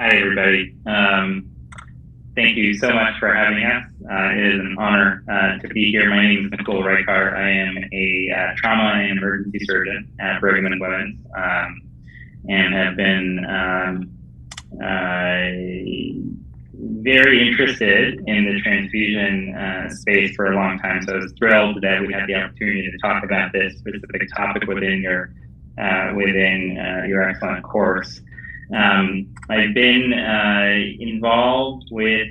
Hi, everybody. Thank you so much for having us. It is an honor to be here. My name is Nakul P Raykar. I am a trauma and emergency surgeon at Brigham and Women's, and have been very interested in the transfusion space for a long time. So I was thrilled that we had the opportunity to talk about this specific topic within your excellent course. I've been involved with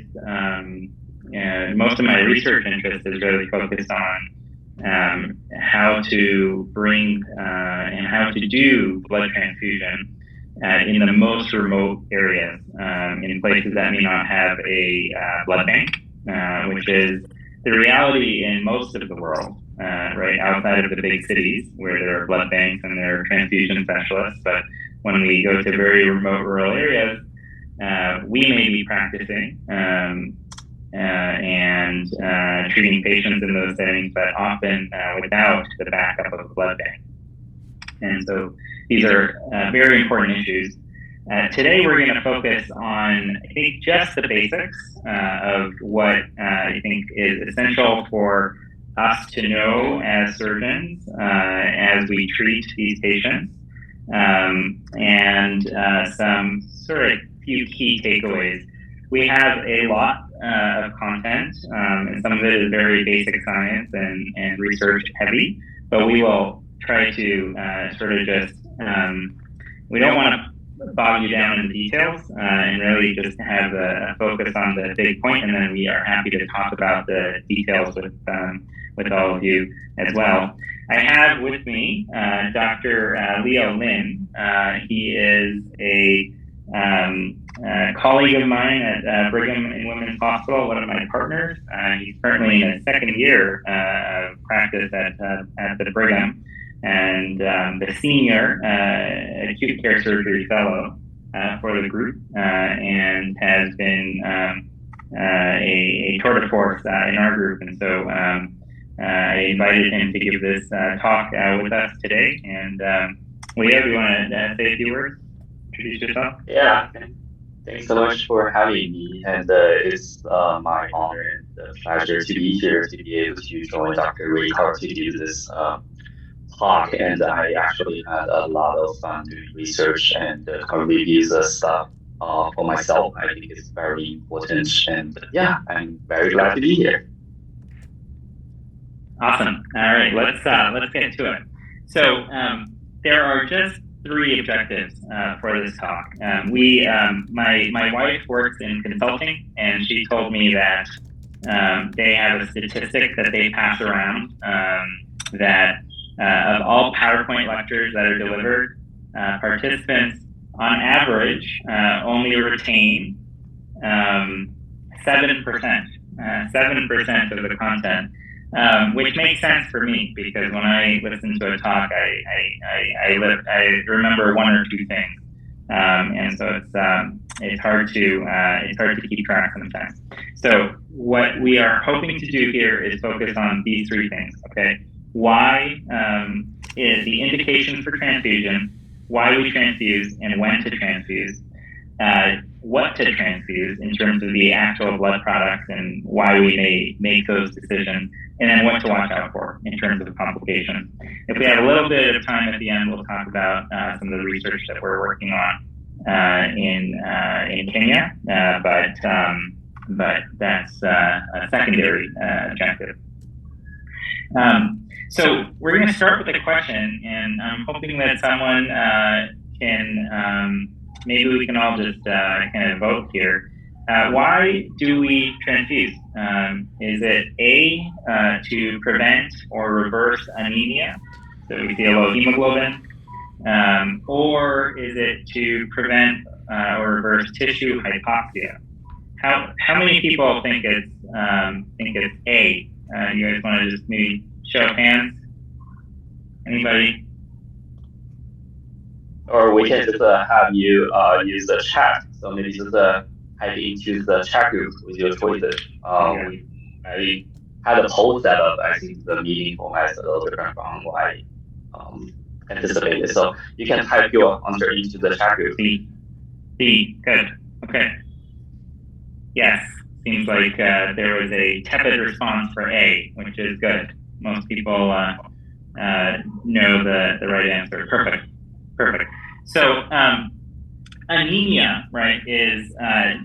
most of my research interest is really focused on how to bring and how to do blood transfusion in the most remote areas, in places that may not have a blood bank, which is the reality in most of the world, right outside of the big cities where there are blood banks and there are transfusion specialists. But when we go to very remote rural areas, we may be practicing and treating patients in those settings, but often without the backup of a blood bank. And so these are very important issues. Today we're going to focus on, I think, just the basics of what I think is essential for us to know as surgeons as we treat these patients. And some sort of few key takeaways. We have a lot of content, and some of it is very basic science and research heavy, but we will try to sort of just, we don't want to bog you down in the details and really just have a focus on the big point, and then we are happy to talk about the details with all of you as well. I have with me Dr. Leo Lin. He is a colleague of mine at Brigham and Women's Hospital, one of my partners. He's currently in his second year of practice at the Brigham, and the senior acute care surgery fellow for the group, and has been a tour de force in our group. And so I invited him to give this talk with us today. And Leo, do you want to say a few words? Introduce yourself? Yeah, thanks so much for having me. And it's my honor and pleasure to be here to be able to join Dr. Raykar to do this talk. And I actually had a lot of fun doing research and reviews of stuff for myself. I think it's very important. And yeah, I'm very glad to be here. Awesome. All right, let's get to it. So there are just three objectives for this talk. My wife works in consulting, and she told me that they have a statistic that they pass around that of all PowerPoint lectures that are delivered, participants on average only retain 7% of the content. Which makes sense for me, because when I listen to a talk, I remember one or two things, and so it's hard to keep track sometimes. So what we are hoping to do here is focus on these three things. Okay, why is the indications for transfusion, why we transfuse, and when to transfuse. What to transfuse in terms of the actual blood products and why we may make those decisions, and then what to watch out for in terms of complications. If we have a little bit of time at the end, we'll talk about some of the research that we're working on in Kenya, but that's a secondary objective. So we're going to start with a question, and I'm hoping that someone can. Maybe we can all just kind of vote here. Why do we transfuse? Is it A, to prevent or reverse anemia, so we see a low hemoglobin, or is it to prevent or reverse tissue hypoxia? How many people think it's A? You guys want to just maybe show of hands? Anybody? Or we can just have you use the chat. So maybe just type into the chat group with your choices. I had a poll set up. I think the meeting format is a little different from what I anticipated. So you can type your answer into the chat group. B. Good. Okay. Yes, seems like there was a tepid response for A, which is good. Most people know the right answer. Perfect. So anemia, right, is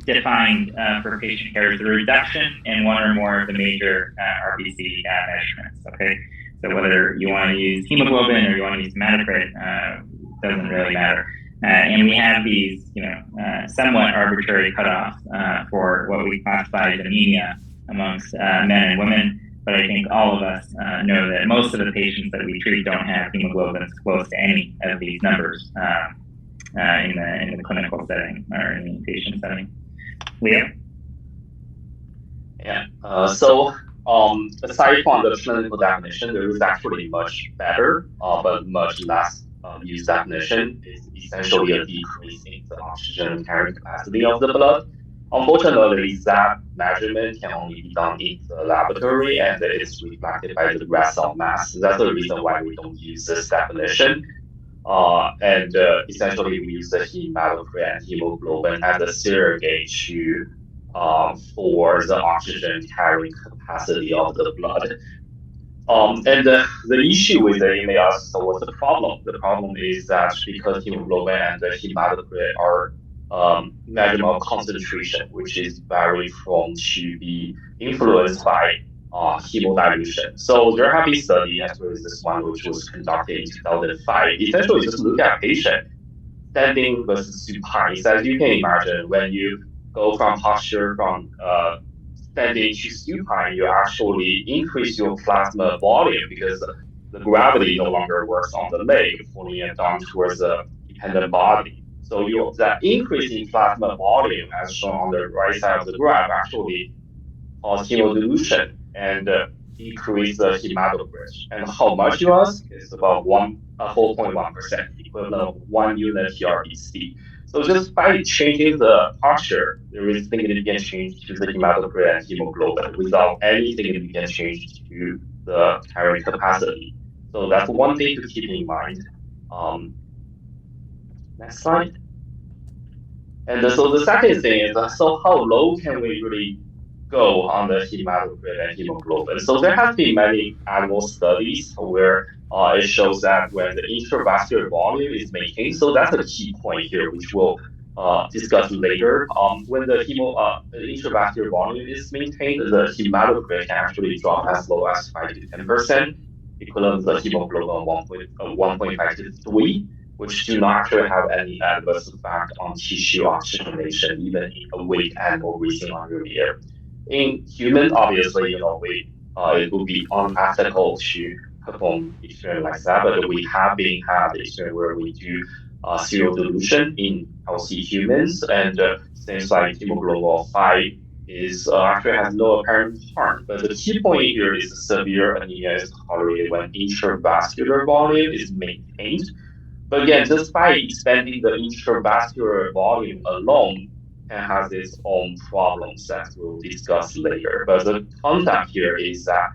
defined for patient care as the reduction in one or more of the major RBC measurements. Okay, so whether you want to use hemoglobin or you want to use hematocrit doesn't really matter. And we have these, somewhat arbitrary cutoffs for what we classify as anemia amongst men and women. But I think all of us know that most of the patients that we treat don't have hemoglobins close to any of these numbers in the clinical setting or in the patient setting. Leo? Yeah. So aside from the clinical definition, there is actually much better, but much less used definition. Is essentially a decrease in the oxygen carrying capacity of the blood. Unfortunately, that measurement can only be done in the laboratory, and it's reflected by the red cell mass. That's the reason why we don't use this definition. And essentially, we use the hematocrit and hemoglobin as a surrogate to for the oxygen carrying capacity of the blood. And the issue with the AMA is, so what's the problem? The problem is that because hemoglobin and the hematocrit are measurement of concentration, which is vary from to be influenced by hemodilution. So there have been studies, as well as this one, which was conducted in 2005. Essentially, just look at patient standing versus supine. So as you can imagine, when you go from posture from standing to supine, you actually increase your plasma volume because the gravity no longer works on the leg, pulling it down towards the dependent body. So that increase in plasma volume, as shown on the right side of the graph, actually cause hemodilution and decrease the hematocrit. And how much you ask is about 4.1%, equivalent of 1 unit TRBC. So just by changing the posture, there is significant change to the hematocrit and hemoglobin without any significant change to the carrying capacity. So that's one thing to keep in mind. Next slide. And so the second thing is, so how low can we really go on the hematocrit and hemoglobin? So there have been many animal studies where it shows that when the intravascular volume is maintained, so that's a key point here, which we'll discuss later. When the intravascular volume is maintained, the hematocrit can actually drop as low as 5 to 10%, equivalent to the hemoglobin 1.5 to 3, which do not actually have any adverse effect on tissue oxygenation, even in a weak animal breathing under the air. In humans, obviously, it would be unethical to perform experiment like that, but we have been had experiment where we do serial dilution in healthy humans, and things like hemoglobin of 5 is actually has no apparent harm. But the key point here is severe anemia is tolerated when intravascular volume is maintained. But again, just by expanding the intravascular volume alone can have its own problems that we'll discuss later. But the concept here is that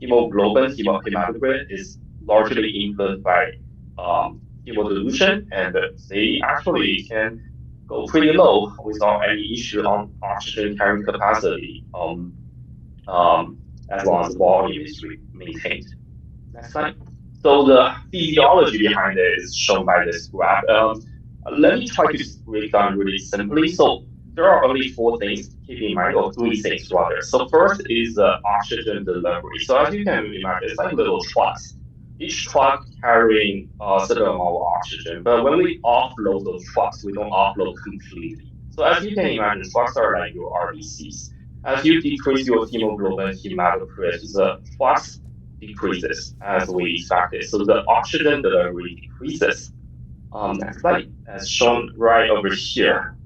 hemoglobin, hematocrit is largely influenced by hemodilution, and they actually can go pretty low without any issue on oxygen carrying capacity, as long as the volume is maintained. Next slide. So the physiology behind it is shown by this graph. Let me try to break down really simply. So there are only 4 things to keep in mind, or 3 things rather. So first is oxygen delivery. So as you can imagine, it's like little trucks. Each truck carrying a certain amount of oxygen. But when we offload those trucks, we don't offload completely. So as you can imagine, trucks are like your RBCs. As you decrease your hemoglobin, hematocrit, the trucks decreases as we expected. So the oxygen delivery decreases. Next slide, as shown right over here.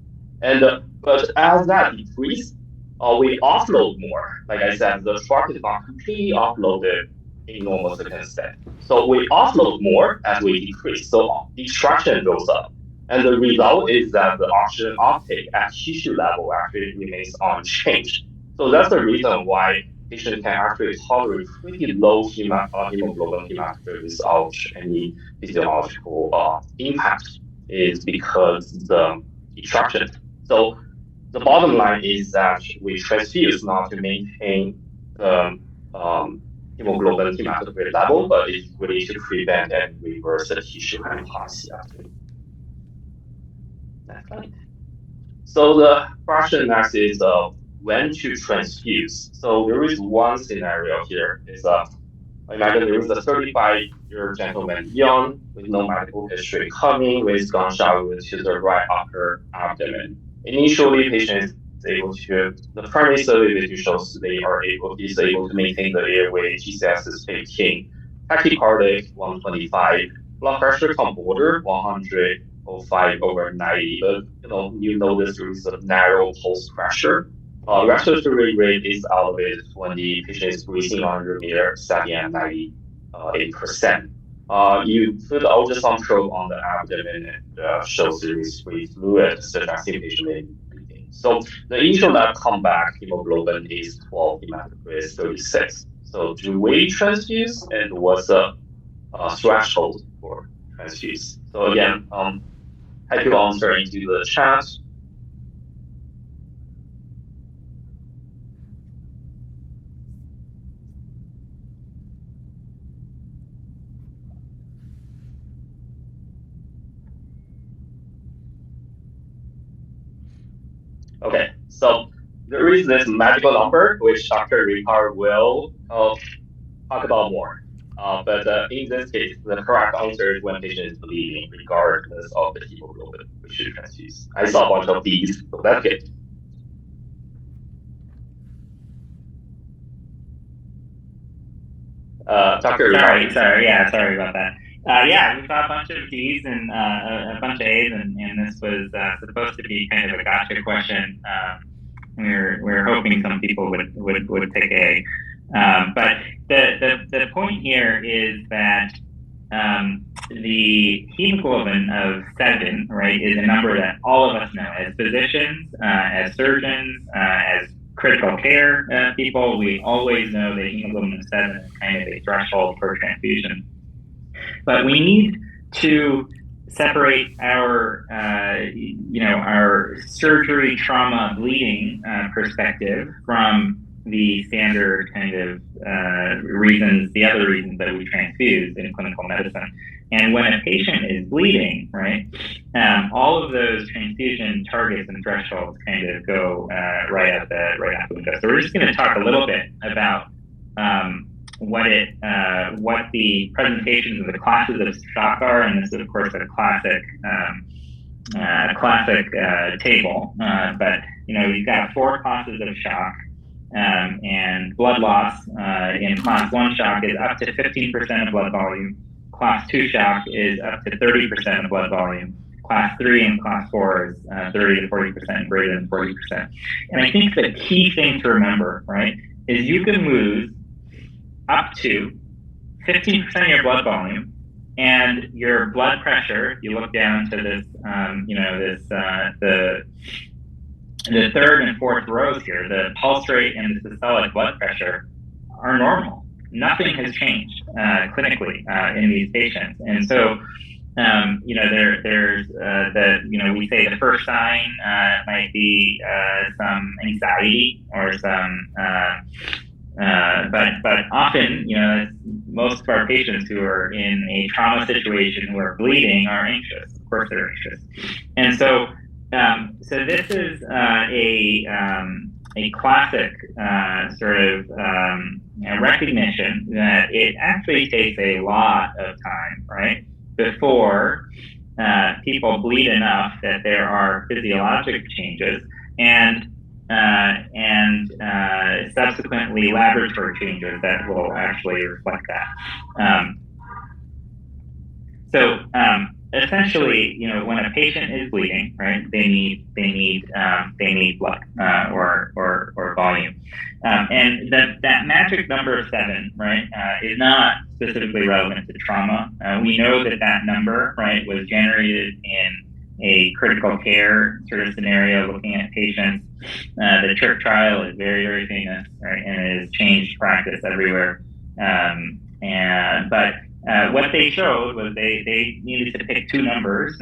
And but as that decreases, we offload more. Like I said, the truck is not completely offloaded in normal second state. So we offload more as we decrease. So extraction goes up. And the result is that the oxygen uptake at tissue level actually remains unchanged. So that's the reason why patients can actually tolerate pretty low hemoglobin hematocrit without any physiological impact, is because the extraction. So the bottom line is that we transfuse not to maintain the hemoglobin hematocrit level, but it's really to prevent and reverse the tissue hypoxia. Next slide. So the question next is when to transfuse. So there is one scenario here. Is imagine there is a 35-year gentleman, young, with no medical history, coming with gunshot wound to the right upper abdomen. Initially, patient is able to, the primary survey vision shows he's able to maintain the airway, GCS is 15, tachycardic 125, blood pressure come border 105/90, but you notice there is a narrow pulse pressure. Respiratory rate is elevated when the patient is breathing under meter, setting at 98%. You put the ultrasound probe on the abdomen and shows there is free fluid, suggesting patient may be bleeding. So the initial lab comeback hemoglobin is 12, hematocrit is 36. So do we transfuse, and what's the threshold for transfuse? So again, type your answer into the chat. Okay, so there is this magical number which Dr. Raykar will talk about more. But in this case, the correct answer is when patient is bleeding, regardless of the hemoglobin, we should transfuse. I saw a bunch of these, so that's good. Dr. Raykar. Sorry about that. We saw a bunch of D's and a bunch of A's, and this was supposed to be kind of a gotcha question. We were hoping some people would pick A. But the point here is that the hemoglobin of 7, right, is a number that all of us know as physicians, as surgeons, as critical care people. We always know that hemoglobin of 7 is kind of a threshold for transfusion. But we need to separate our, our surgery, trauma, bleeding perspective from the standard kind of reasons, the other reasons that we transfuse in clinical medicine. And when a patient is bleeding, right, all of those transfusion targets and thresholds kind of go right out the window. So we're just going to talk a little bit about what the presentations of the classes of shock are, and this is of course a classic table. But you've got 4 classes of shock, and blood loss in class 1 shock is up to 15% of blood volume. Class 2 shock is up to 30% of blood volume. Class 3 and class 4 is 30 to 40%, greater than 40%. And I think the key thing to remember, right, is you can lose up to 15% of your blood volume, and your blood pressure, you look down to this, the third and fourth rows here, the pulse rate and the systolic blood pressure are normal. Nothing has changed clinically in these patients. And so, there's we say the first sign might be some anxiety or some, but often, most of our patients who are in a trauma situation who are bleeding are anxious. Of course, they're anxious. And so, this is a classic sort of recognition that it actually takes a lot of time, right, before people bleed enough that there are physiologic changes and subsequently laboratory changes that will actually reflect that. Essentially, when a patient is bleeding, right, they need blood or volume, and that magic number of 7, right, is not specifically relevant to trauma. We know that number, right, was generated in a critical care sort of scenario, looking at patients. The Turk trial is very, very famous, right, and it has changed practice everywhere. What they showed was they needed to pick two numbers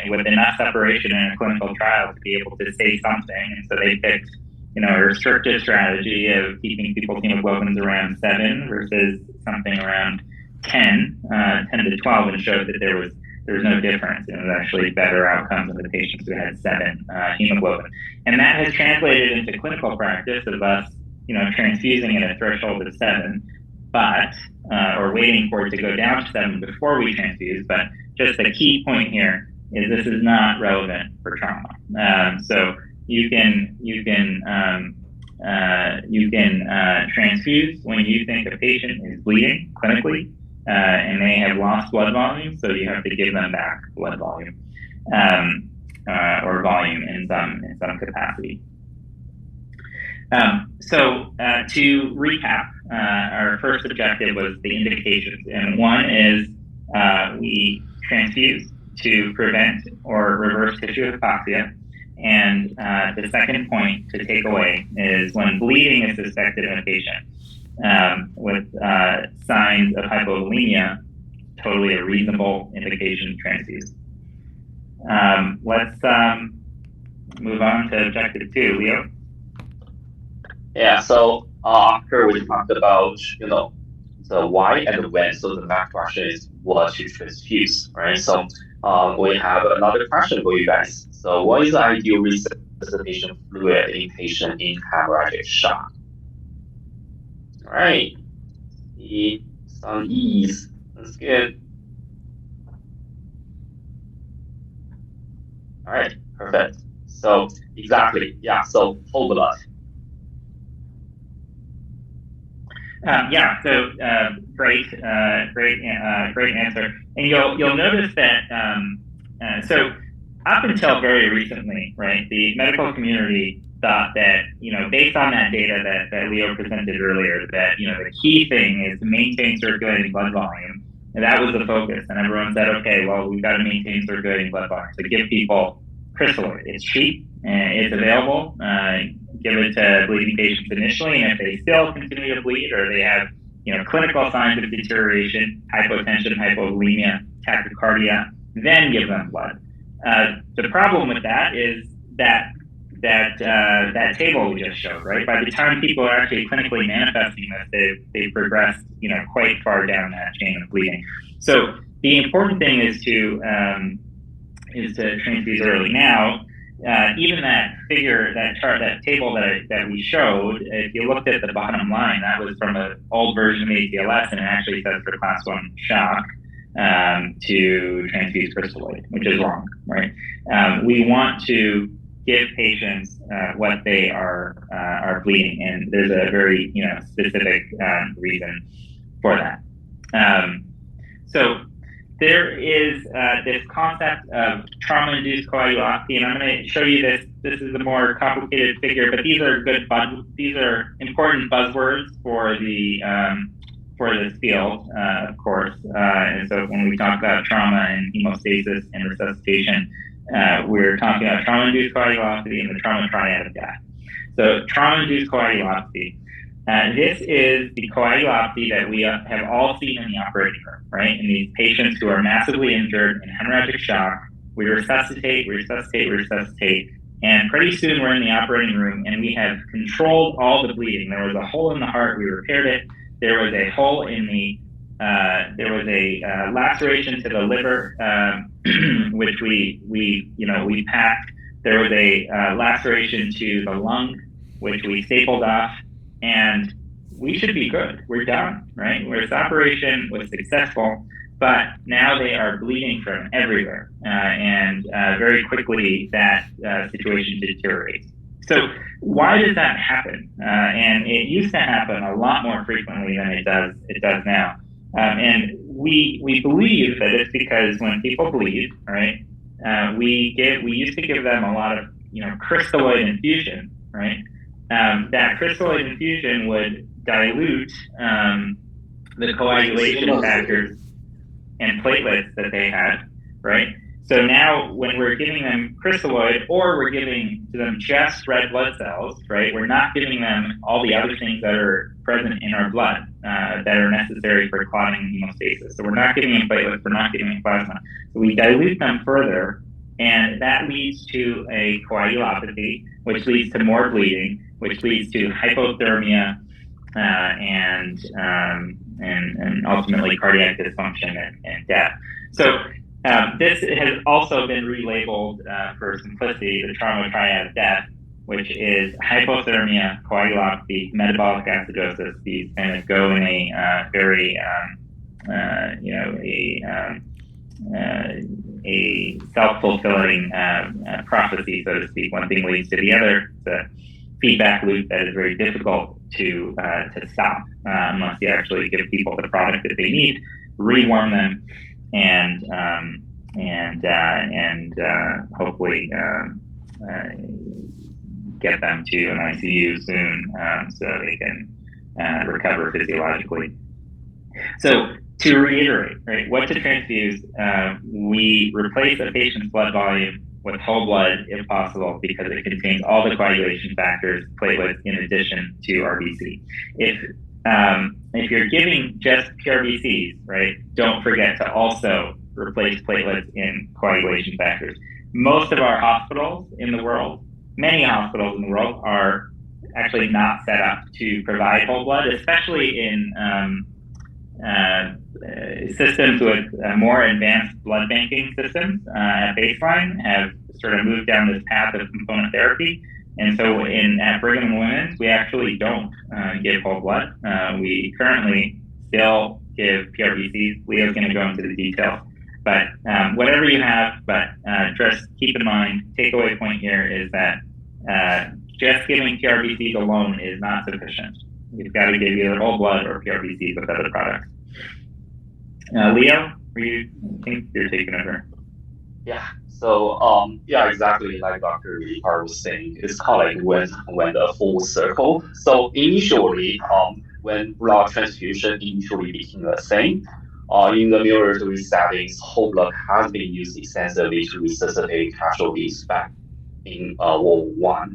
with enough separation in a clinical trial to be able to say something. And so they picked, a restricted strategy of keeping people's hemoglobins around 7 versus something around 10 to 12, and showed that there was no difference. It was actually better outcomes in the patients who had 7 hemoglobin. And that has translated into clinical practice of us, transfusing at a threshold of 7, but or waiting for it to go down to 7 before we transfuse. But just the key point here is this is not relevant for trauma. So you can transfuse when you think a patient is bleeding clinically and they have lost blood volume, so you have to give them back blood volume or volume in some capacity. So to recap, our first objective was the indications, and one is we transfuse to prevent or reverse tissue hypoxia, and the second point to take away is when bleeding is suspected in a patient with signs of hypovolemia, totally a reasonable indication to transfuse. Let's move on to objective 2, Leo. Yeah, so after we talked about, the why and the when, so the next question is what to transfuse, right? So we have another question for you guys. So what is the ideal resuscitation fluid in patient in hemorrhagic shock? All right, some E's, that's good. All right, perfect. So exactly, yeah, so whole blood. Great answer. And you'll notice that so up until very recently, right, the medical community thought that, based on that data that Leo presented earlier, that, the key thing is to maintain circulating blood volume. And that was the focus. And everyone said, okay, well, we've got to maintain circulating blood volume. So give people crystalloid. It's cheap and it's available. Give it to bleeding patients initially, and if they still continue to bleed or they have, clinical signs of deterioration, hypotension, hypovolemia, tachycardia, then give them blood. The problem with that is that table we just showed, right? By the time people are actually clinically manifesting this, they've progressed, quite far down that chain of bleeding. So the important thing is to transfuse early. Now, even that figure, that chart, that table that we showed, if you looked at the bottom line, that was from an old version of ATLS, and it actually says for class 1 shock to transfuse crystalloid, which is wrong, right? We want to give patients what they are bleeding, and there's a very specific reason for that. So there is this concept of trauma-induced coagulopathy, and I'm going to show you this. This is a more complicated figure, but these are these are important buzzwords for this field, of course. And so when we talk about trauma and hemostasis and resuscitation, we're talking about trauma-induced coagulopathy and the trauma triad of death. So trauma-induced coagulopathy. This is the coagulopathy that we have all seen in the operating room, right? In these patients who are massively injured in hemorrhagic shock, we resuscitate, and pretty soon we're in the operating room and we have controlled all the bleeding. There was a hole in the heart, we repaired it. There was a hole in the, there was a laceration to the liver, which we packed. There was a laceration to the lung, which we stapled off. And we should be good. We're done, right? This operation was successful, but now they are bleeding from everywhere. And very quickly that situation deteriorates. So why does that happen? And it used to happen a lot more frequently than it does now. And we believe that it's because when people bleed, right, we used to give them a lot of crystalloid infusion, right? That crystalloid infusion would dilute the coagulation factors and platelets that they had, right? So now when we're giving them crystalloid or we're giving them just red blood cells, right, we're not giving them all the other things that are present in our blood that are necessary for clotting hemostasis. So we're not giving them platelets, we're not giving them plasma. So we dilute them further, and that leads to a coagulopathy, which leads to more bleeding, which leads to hypothermia and ultimately cardiac dysfunction and death. So this has also been relabeled for simplicity, the trauma triad of death, which is hypothermia, coagulopathy, metabolic acidosis. These kind of go in a very, a self-fulfilling prophecy, so to speak. One thing leads to the other. It's a feedback loop that is very difficult to stop unless you actually give people the product that they need, rewarm them, and hopefully get them to an ICU soon so they can recover physiologically. So to reiterate, right, what to transfuse, we replace a patient's blood volume with whole blood if possible because it contains all the coagulation factors, platelets, in addition to RBC. If you're giving just PRBCs, right, don't forget to also replace platelets in coagulation factors. Most of our hospitals in the world, many hospitals in the world, are actually not set up to provide whole blood, especially in systems with more advanced blood banking systems at baseline have sort of moved down this path of component therapy. And so at Brigham and Women's, we actually don't give whole blood. We currently still give PRBCs. Leo's going to go into the details. But whatever you have, but just keep in mind, takeaway point here is that just giving PRBCs alone is not sufficient. You've got to give either whole blood or PRBCs with other products. Leo, I think you're taking over. Yeah. So yeah, exactly like Dr. Raykar was saying, it's kind of like when the full circle. So initially, when blood transfusion initially became a thing, in the military settings, whole blood has been used extensively to resuscitate casualties back in World War I.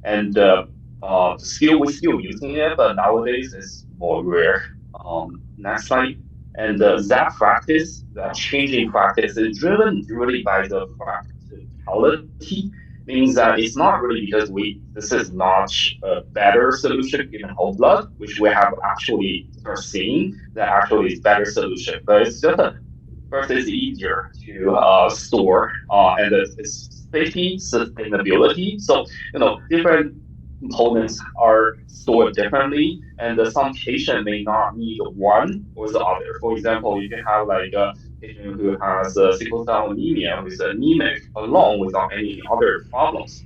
And we're still using it, but nowadays it's more rare. Next slide. And that practice, that changing practice, is driven really by the practicality. Means that it's not really because this is not a better solution given whole blood, which we have actually are seeing that actually is better solution. But it's just first it's easier to store and it's safety, sustainability. So different components are stored differently, and some patient may not need one or the other. For example, you can have like a patient who has sickle cell anemia who is anemic alone without any other problems.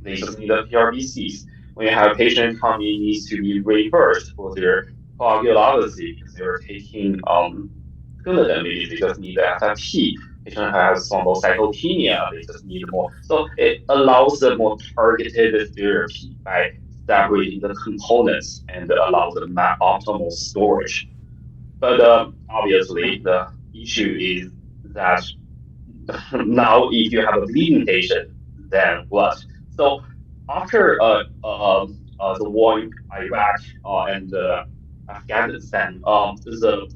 They just need the PRBCs. When you have a patient coming needs to be reversed for their coagulopathy because they're taking Coumadin, maybe they just need the FFP. Patient has thrombocytopenia, they just need more. So it allows a more targeted therapy by separating the components and allows the optimal storage. But obviously, the issue is that now if you have a bleeding patient, then what? So after the war in Iraq and Afghanistan, the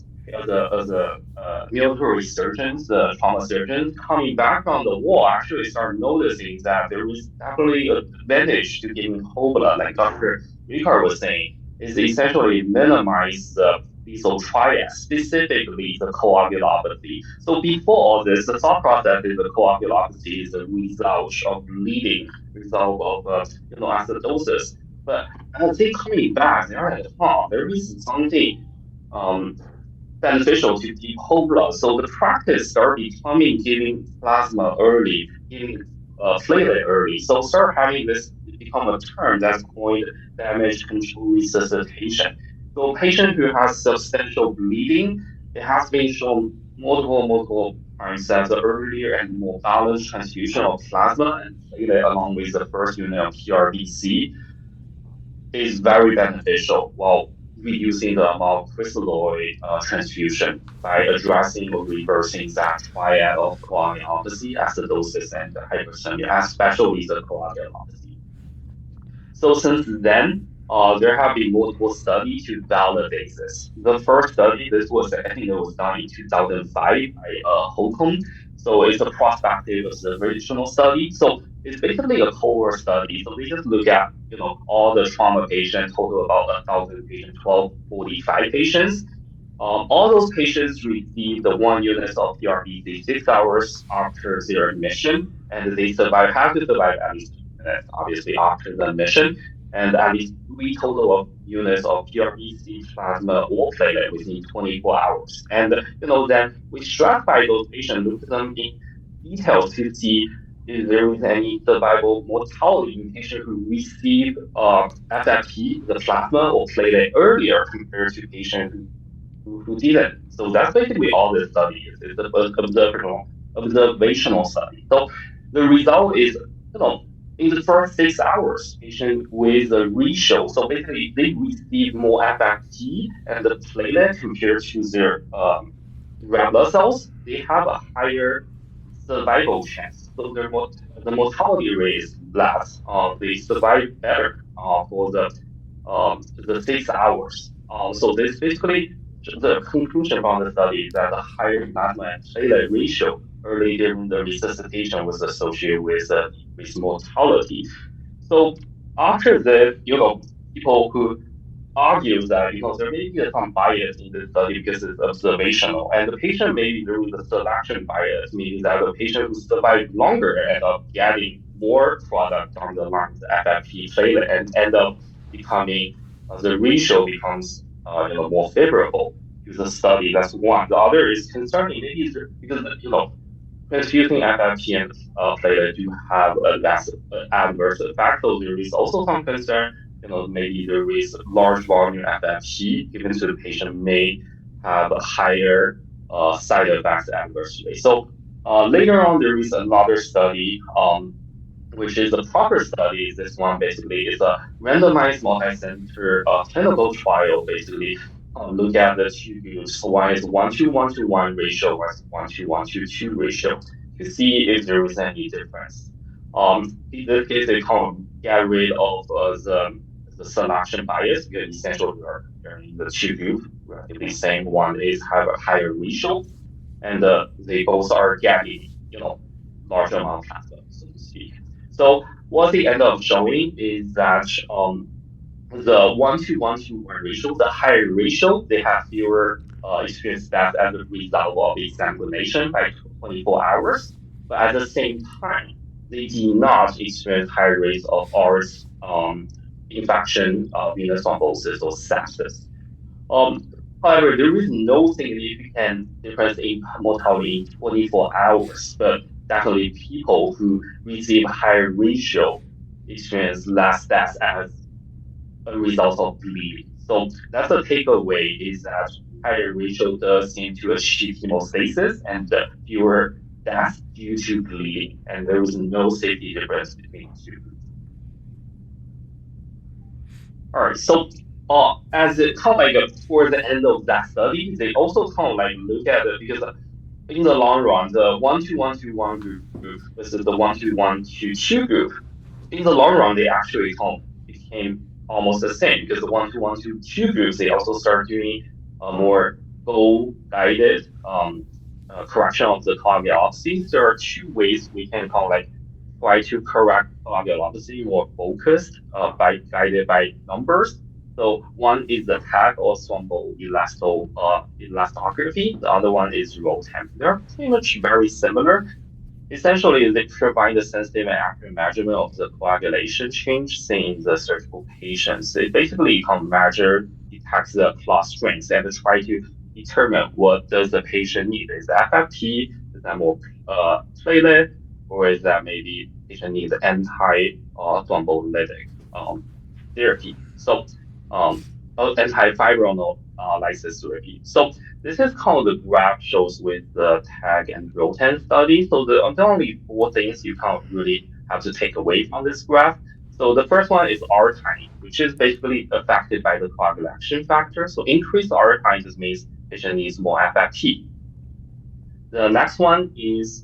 military surgeons, the trauma surgeons coming back from the war actually start noticing that there is definitely an advantage to giving whole blood, like Dr. Raykar was saying, is essentially minimize the lethal triad, specifically the coagulopathy. So before all this, the thought process is the coagulopathy is a result of bleeding, result of acidosis. But as they coming back, they're like, there is something beneficial to give whole blood. So the practice started becoming giving plasma early, giving platelet early. So start having this become a term that's called damage control resuscitation. So a patient who has substantial bleeding, it has been shown multiple times that the earlier and more balanced transfusion of plasma and platelet along with the first unit of PRBC is very beneficial. Well, reducing the amount of crystalloid transfusion by addressing or reversing that triad of coagulopathy, acidosis, and hyperthermia, especially the coagulopathy. So since then, there have been multiple studies to validate this. The first study, this was, I think it was done in 2005 by Holcomb. So it's a prospective observational study. So it's basically a cohort study. So they just look at, all the trauma patients, total about 1,000 patients, 1,245 patients. All those patients received the 1 unit of PRBC 6 hours after their admission, and they have to survive at least 2 minutes, obviously, after the admission, and at least 3 total of units of PRBC plasma or platelet within 24 hours. And, then we stratify those patients, look at them in detail to see if there is any survival mortality in patients who received FFP, the plasma or platelet, earlier compared to patients who didn't. So that's basically all this study is. It's an observational study. So the result is, in the first 6 hours, patients with a ratio, so basically they receive more FFP and the platelet compared to their red blood cells, they have a higher survival chance. So the mortality rate is less. They survive better for the 6 hours. So this basically, the conclusion from the study is that the higher plasma and platelet ratio early during the resuscitation was associated with mortality. So after this, people who argue that there may be some bias in this study because it's observational, and the patient maybe there was a selection bias, meaning that the patient who survived longer end up getting more product from the lungs, FFP platelet, and end up becoming the ratio becomes more favorable to the study. That's one. The other is concerning maybe because transfusing FFP and platelet do have a less adverse effect. So there is also some concern. Maybe there is large volume FFP given to the patient may have a higher side effects adversely. So later on, there is another study, which is a proper study. This one basically is a randomized multi-center clinical trial, basically look at the 2 groups. One is 1:1:1 ratio, one is 1:1:2 ratio, to see if there is any difference. In this case, they get rid of the selection bias because essentially we are comparing the 2 groups, relatively same. One is have a higher ratio, and they both are getting large amount of plasma, so to speak. So what they end up showing is that the 1:1:1 ratio, the higher ratio, they have fewer experienced deaths as a result of exsanguination by 24 hours. But at the same time, they did not experience higher rates of RS infection, venous thrombosis, or sepsis. However, there is no significant difference in mortality in 24 hours, but definitely people who receive higher ratio experience less deaths as a result of bleeding. So that's the takeaway, is that higher ratio does seem to achieve hemostasis and fewer deaths due to bleeding, and there was no safety difference between the 2 groups. All right, so as it toward the end of that study, they also look at it because in the long run, the 1:1:1 group versus the 1:1:2 group, in the long run, they actually became almost the same, because the 1:1:2 groups, they also start doing a more goal-guided correction of the coagulopathy. There are 2 ways we can try to correct coagulopathy more focused, guided by numbers. So one is the tag or elastography. The other one is roll temp. They're pretty much very similar. Essentially, they provide a sensitive and accurate measurement of the coagulation change seen in the surgical patients. It basically detects the clot strength and try to determine what does the patient need. Is that FFP? Is that more platelet? Or is that maybe patient needs anti-thrombolytic therapy? So anti-fibrinolysis therapy. So this is the graph shows with the tag and roll-10 study. So the only 4 things you can't really have to take away from this graph. So the first one is R-tiny, which is basically affected by the coagulation factor. So increased R-tiny just means patient needs more FFT. The next one is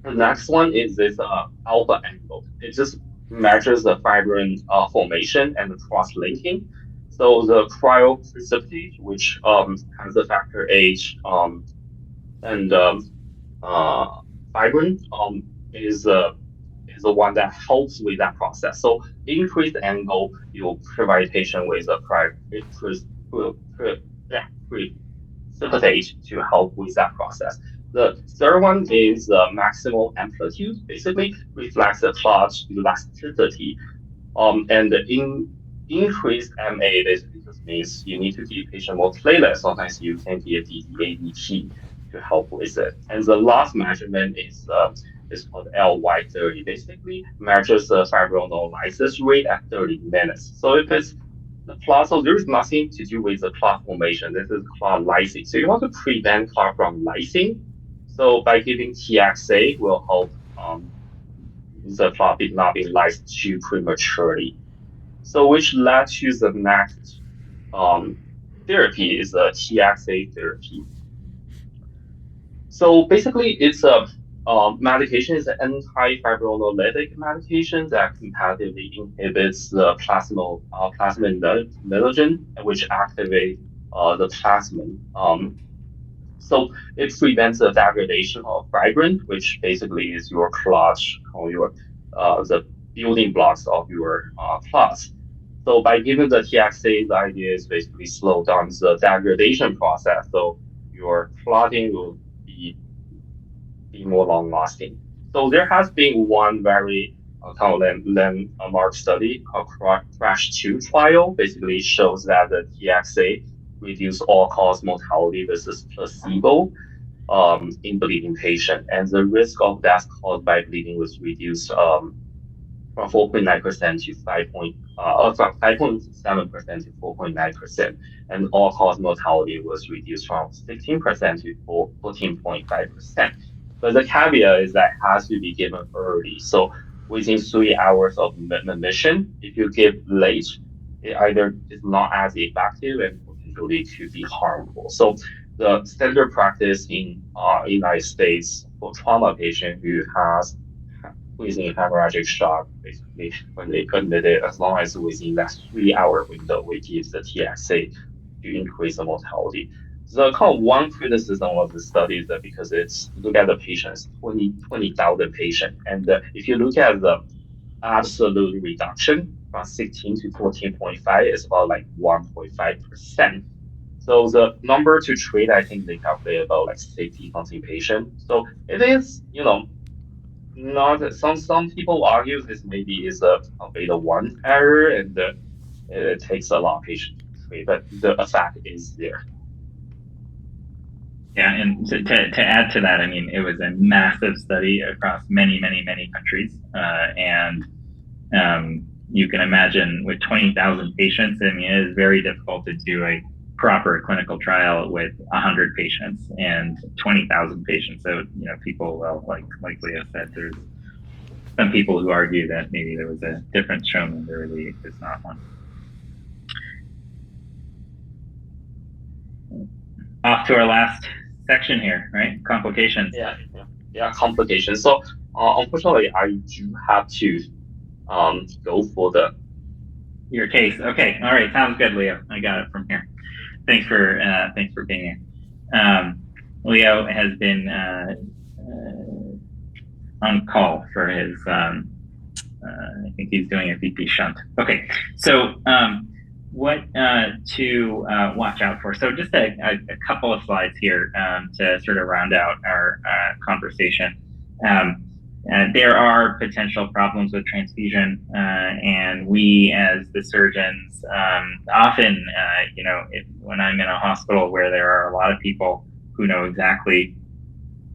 this alpha angle. It just measures the fibrin formation and the cross-linking. So the cryoprecipitate, which has the factor H and fibrin is the one that helps with that process. So increased angle, you'll provide patient with a precipitate to help with that process. The third one is maximal amplitude, basically reflects the clot elasticity. And increased MA basically just means you need to give patient more platelets. Sometimes you can give DDADT to help with it. And the last measurement is called LY30. Basically measures the fibrinolysis rate at 30 minutes. So if it's the clot, so there is nothing to do with the clot formation. This is clot lysing. So you want to prevent clot from lysing. So by giving TXA will help the clot not being lysed too prematurely. So which led to the next therapy is the TXA therapy. So basically, it's a medication is an anti-fibrinolytic medication that competitively inhibits the plasminogen, which activate the plasmin. So it prevents the degradation of fibrin, which basically is your clot or your the building blocks of your clots. So by giving the TXA, the idea is basically slow down the degradation process. So your clotting will be more long-lasting. So there has been one very landmark study called CRASH-2 trial. Basically shows that the TXA reduce all-cause mortality versus placebo in bleeding patient, and the risk of death caused by bleeding was reduced from 4.9% to 5.7% to 4.9%, and all-cause mortality was reduced from 16% to 14.5%. But the caveat is that it has to be given early. So within 3 hours of admission, if you give late, it either is not as effective and potentially could be harmful. So the standard practice in United States for trauma patient who is in hemorrhagic shock, basically when they admit it, as long as within that 3 hour window, we give the TXA to increase the mortality. The kind of one criticism of the study is that because it's look at the patients, 20,000 patients, and if you look at the absolute reduction from 16 to 14.5, it's about like 1.5%. So the number to treat, I think they calculate about like 60 something patients. So it is, not some people argue this maybe is a beta 1 error, and it takes a lot of patients to treat, but the effect is there. Yeah, and to add to that, I mean, it was a massive study across many countries, and you can imagine with 20,000 patients, I mean, it is very difficult to do a proper clinical trial with 100 patients and 20,000 patients. So, people will, like Leo said, there's some people who argue that maybe there was a difference shown when there really is not one. Off to our last section here, right? Complications. Yeah, complications. So unfortunately, I do have to go for your case. Okay, all right, sounds good, Leo. I got it from here. Thanks for being here. Leo has been on call for his. I think he's doing a VP shunt. Okay, so. What to watch out for. So just a couple of slides here to sort of round out our conversation. There are potential problems with transfusion, and we as the surgeons often, when I'm in a hospital where there are a lot of people who know exactly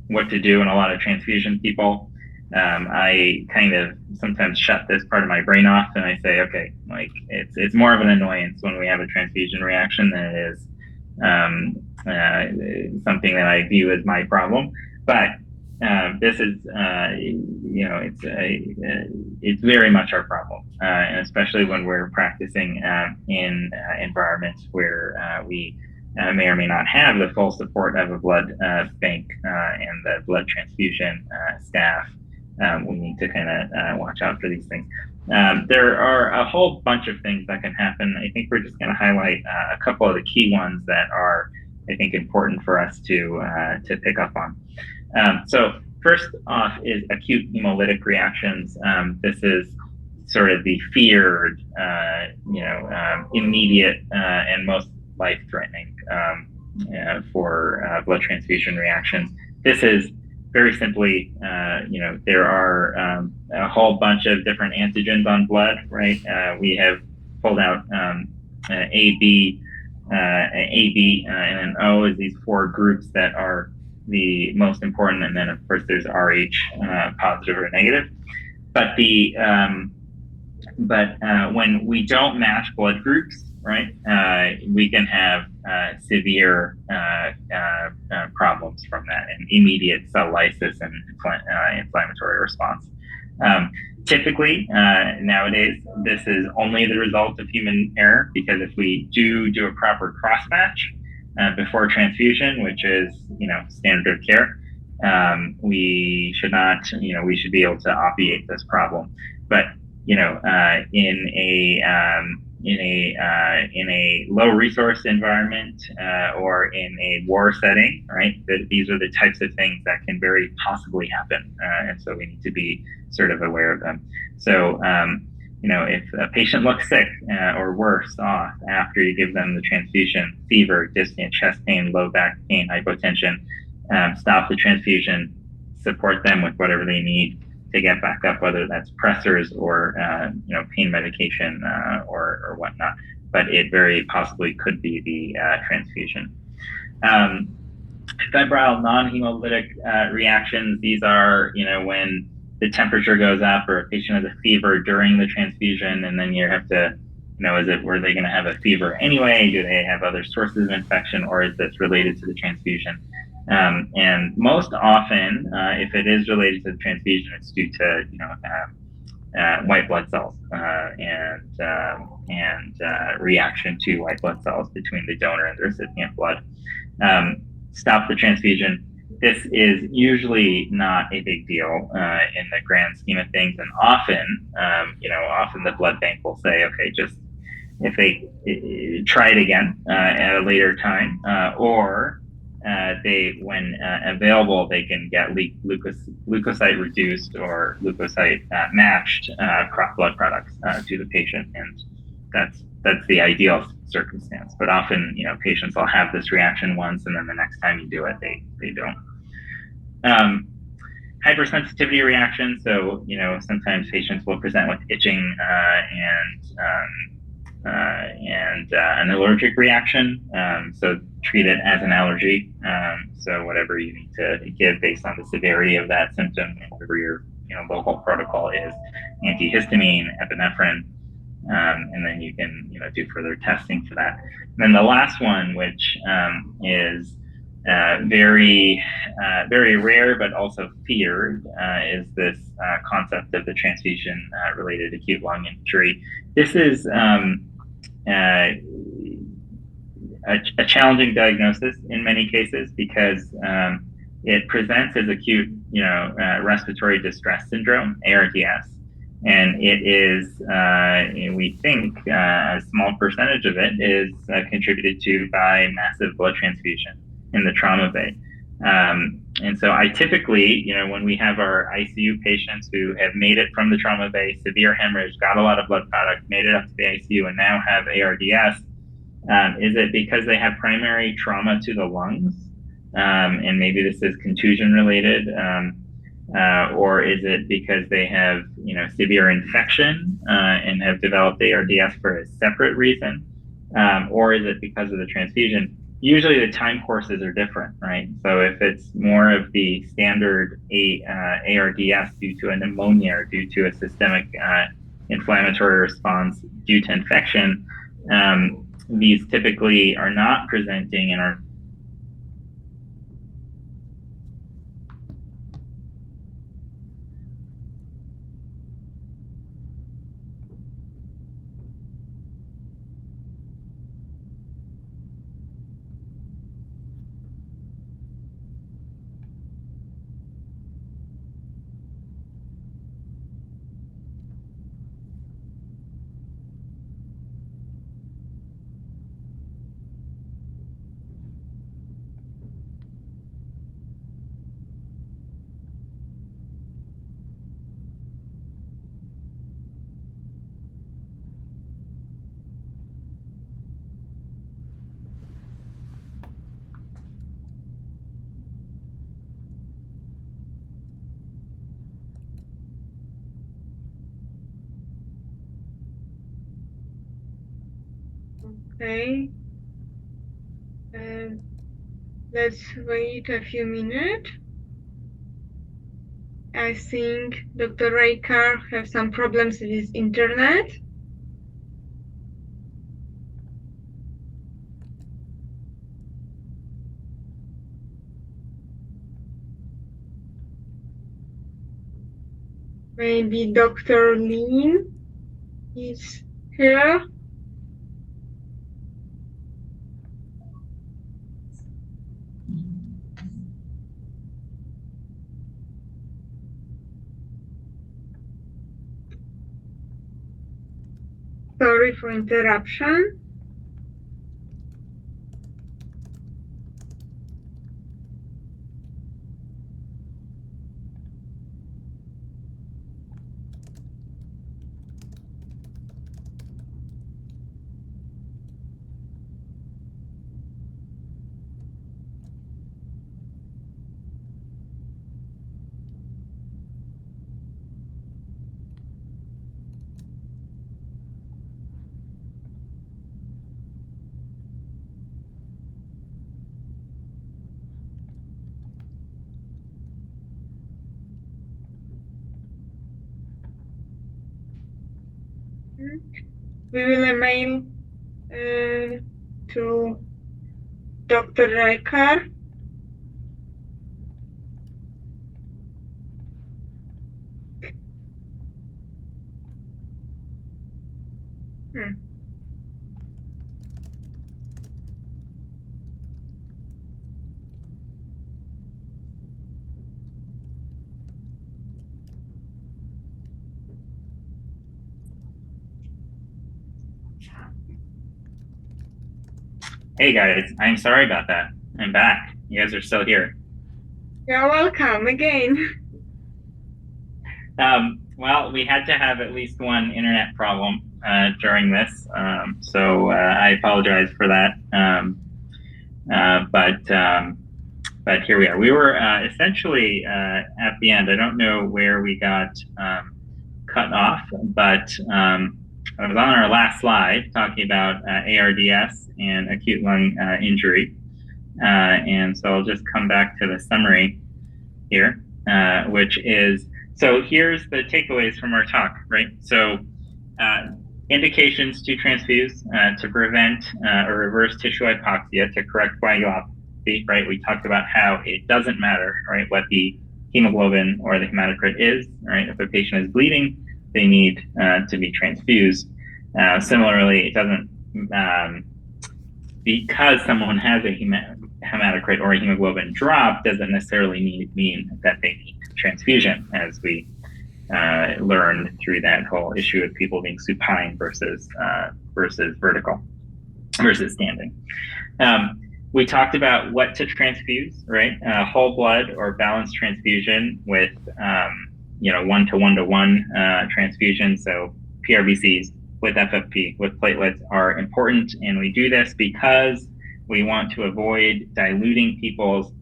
what to do and a lot of transfusion people, I kind of sometimes shut this part of my brain off and I say, okay, like it's more of an annoyance when we have a transfusion reaction than it is something that I view as my problem. But this is, it's very much our problem, and especially when we're practicing in environments where we may or may not have the full support of a blood bank and the blood transfusion staff. We need to kind of watch out for these things. There are a whole bunch of things that can happen. I think we're just going to highlight a couple of the key ones that are, I think, important for us to pick up on. So first off is acute hemolytic reactions. This is sort of the feared, immediate and most life-threatening for blood transfusion reactions. This is very simply, there are a whole bunch of different antigens on blood, right? We have pulled out A, B, and an O as these four groups that are the most important, and then of course there's Rh positive or negative. But when we don't match blood groups, right, we can have severe problems from that, and immediate cell lysis and inflammatory response. Typically, nowadays, this is only the result of human error, because if we do a proper cross-match before transfusion, which is, standard of care, we should not, we should be able to obviate this problem. But, in a low resource environment or in a war setting, right? These are the types of things that can very possibly happen, and so we need to be sort of aware of them. So, if a patient looks sick or worse off after you give them the transfusion, fever, dyspnea, chest pain, low back pain, hypotension, stop the transfusion, support them with whatever they need to get back up, whether that's pressors or pain medication or whatnot. But it very possibly could be the transfusion. Febrile non-hemolytic reactions. These are when the temperature goes up or a patient has a fever during the transfusion, and then you have to, were they going to have a fever anyway? Do they have other sources of infection, or is this related to the transfusion? And most often, if it is related to the transfusion, it's due to white blood cells and reaction to white blood cells between the donor and the recipient blood. Stop the transfusion. This is usually not a big deal in the grand scheme of things, and often, often the blood bank will say, okay, just if they try it again at a later time, or when available, they can get leukocyte reduced or leukocyte matched blood products to the patient, and that's the ideal circumstance. But often, patients will have this reaction once, and then the next time you do it, they don't. Hypersensitivity reaction. So, sometimes patients will present with itching and an allergic reaction. So treat it as an allergy. So whatever you need to give based on the severity of that symptom, and whatever your local protocol is, antihistamine, epinephrine, and then you can do further testing for that. And then the last one, which is very rare but also feared, is this concept of the transfusion related acute lung injury. This is a challenging diagnosis in many cases, because it presents as acute respiratory distress syndrome, ARDS, and it is we think a small percentage of it is contributed to by massive blood transfusion in the trauma bay. And so I typically, when we have our ICU patients who have made it from the trauma bay, severe hemorrhage, got a lot of blood product, made it up to the ICU, and now have ARDS, is it because they have primary trauma to the lungs? And maybe this is contusion related, or is it because they have, severe infection and have developed ARDS for a separate reason? Or is it because of the transfusion? Usually the time courses are different, right? So if it's more of the standard ARDS due to a pneumonia or due to a systemic inflammatory response due to infection, these typically are not presenting and are Okay. Let's wait a few minutes. I think Dr. Raykar have some problems with internet. Maybe Dr. Lin is here. Sorry for interruption. We will email to Dr. Raykar. Hey guys, I'm sorry about that. I'm back. You guys are still here. You're welcome again. Well, we had to have at least one internet problem during this, so I apologize for that. But here we are. We were essentially at the end. I don't know where we got cut off, but I was on our last slide talking about ARDS and acute lung injury. And so I'll just come back to the summary here, which is, so here's the takeaways from our talk, right? So indications to transfuse to prevent or reverse tissue hypoxia, to correct coagulopathy, right? We talked about how it doesn't matter, right, what the hemoglobin or the hematocrit is, right? If a patient is bleeding, they need to be transfused. Similarly, it doesn't, because someone has a hematocrit or a hemoglobin drop, doesn't necessarily mean that they need transfusion, as we learned through that whole issue of people being supine versus vertical versus standing. We talked about what to transfuse, right? Whole blood or balanced transfusion with 1-to-1-to-1 transfusion. So PRBCs with FFP, with platelets are important. And we do this because we want to avoid diluting people's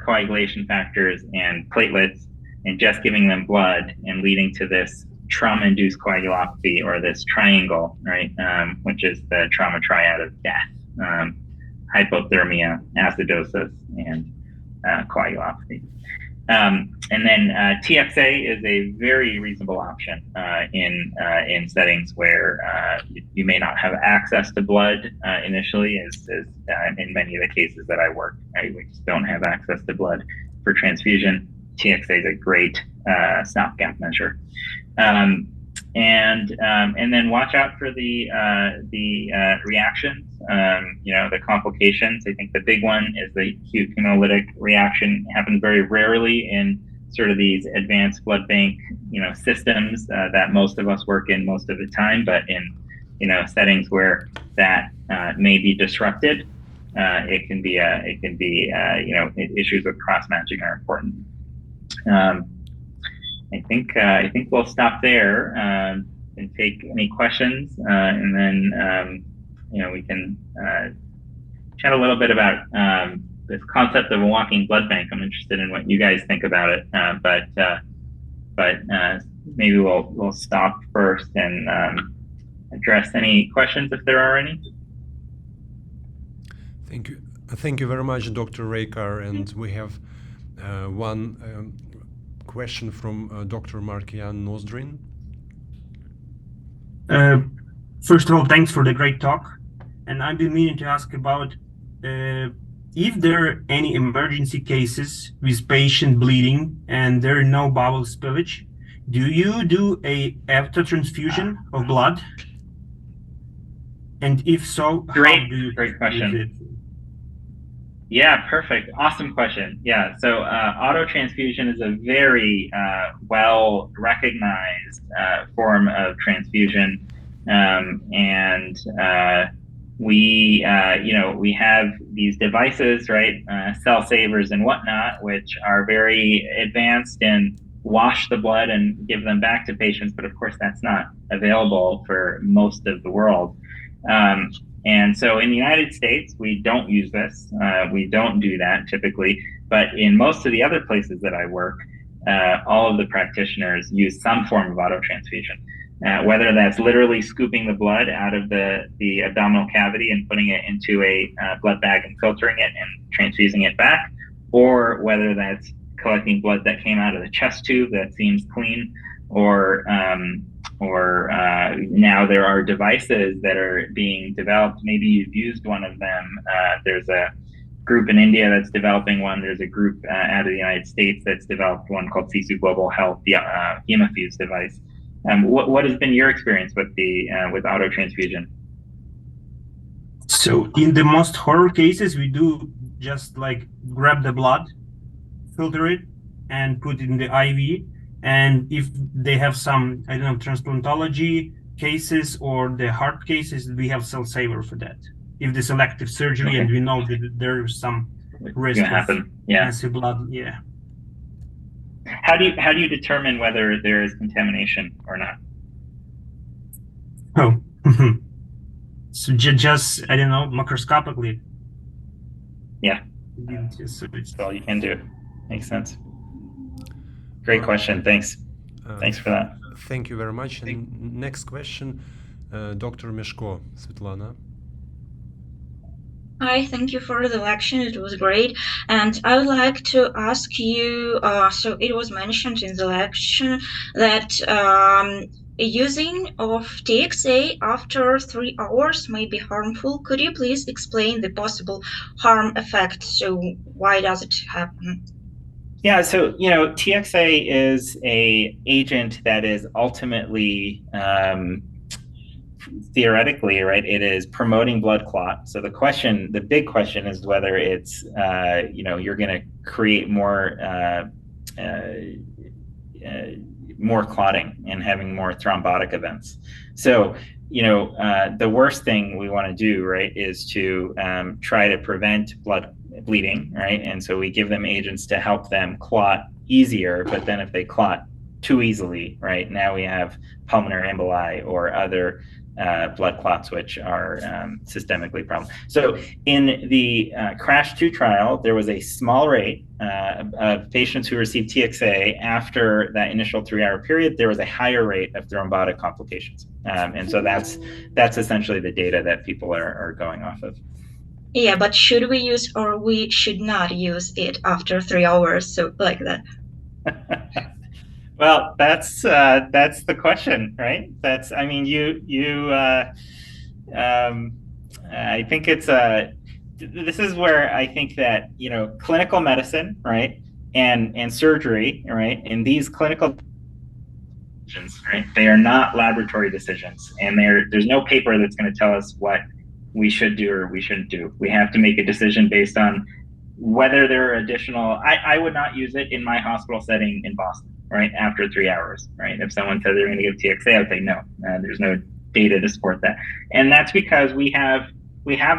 coagulation factors and platelets and just giving them blood and leading to this trauma-induced coagulopathy, or this triangle, right? Which is the trauma triad of death, hypothermia, acidosis, and coagulopathy. And then TXA is a very reasonable option in settings where you may not have access to blood initially, as in many of the cases that I work, right? We just don't have access to blood for transfusion. TXA is a great stopgap measure. And then watch out for the reactions, the complications. I think the big one is the acute hemolytic reaction. It happens very rarely in sort of these advanced blood bank, systems that most of us work in most of the time, but in, settings where that may be disrupted, it can be issues with cross matching are important. I think we'll stop there and take any questions, and then we can chat a little bit about this concept of a walking blood bank. I'm interested in what you guys think about it, but maybe we'll stop first and address any questions if there are any. Thank you very much, Dr. Raykar. And we have one question from Dr. Markian Nozdrin. First of all, thanks for the great talk. And I've been meaning to ask about if there are any emergency cases with patient bleeding and there are no bowel spillage, do you do a after transfusion of blood? And if so, how do you great question. use it? Yeah, perfect. Awesome question. Yeah, so auto transfusion is a very well recognized form of transfusion, and we have these devices, right, cell savers and whatnot, which are very advanced and wash the blood and give them back to patients. But of course, that's not available for most of the world. And so in the United States, we don't use this. We don't do that typically. But in most of the other places that I work, all of the practitioners use some form of auto transfusion. Whether that's literally scooping the blood out of the abdominal cavity and putting it into a blood bag and filtering it and transfusing it back, or whether that's collecting blood that came out of the chest tube that seems clean, or now there are devices that are being developed. Maybe you've used one of them. There's a group in India that's developing one. There's a group out of the United States that's developed one called CISU Global Health, the Hemofuse device. What has been your experience with with auto transfusion? So in the most horror cases, we do just like grab the blood, filter it, and put it in the IV. And if they have some, I don't know, transplantology cases or the heart cases, we have cell saver for that. If the selective surgery, okay, and we know that there's some risk of happen. Yeah. massive blood, yeah. How do you determine whether there is contamination or not? Oh, so just I don't know, macroscopically. Yeah. That's all you can do. Makes sense. Great question. Thanks. Thanks for that. Thank you very much. And next question, Dr. Meshko, Svetlana. Hi, thank you for the lecture. It was great. And I would like to ask you, so it was mentioned in the lecture that using of TXA after 3 hours may be harmful. Could you please explain the possible harm effect? So why does it happen? Yeah, so TXA is a agent that is ultimately theoretically, right, it is promoting blood clot. So the big question is whether it's you're going to create more clotting and having more thrombotic events. So the worst thing we want to do, right, is to try to prevent bleeding, right? And so we give them agents to help them clot easier, but then if they clot too easily, right, now we have pulmonary emboli or other blood clots which are systemically problem. So in the CRASH 2 trial, there was a small rate of patients who received TXA after that initial 3-hour period. There was a higher rate of thrombotic complications, and so that's essentially the data that people are going off of. Yeah, but should we use or we should not use it after 3 hours? So like that. Well, that's the question, right? I think it's this is where I think that clinical medicine, right, and surgery, right, and these clinical decisions, right, they are not laboratory decisions, and there's no paper that's going to tell us what we should do or we shouldn't do. We have to make a decision based on whether there are additional. I would not use it in my hospital setting in Boston, right, after 3 hours, right? If someone said they're going to give TXA, I would say no. There's no data to support that, and that's because we have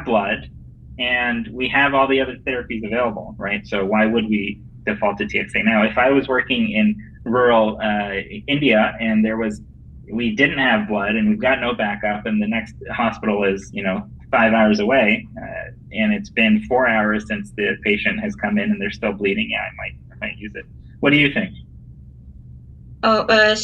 blood and we have all the other therapies available, right? So why would we default to TXA now? If I was working in rural India and we didn't have blood and we've got no backup, and the next hospital is 5 hours away, and it's been 4 hours since the patient has come in and they're still bleeding, yeah, I might use it. What do you think? I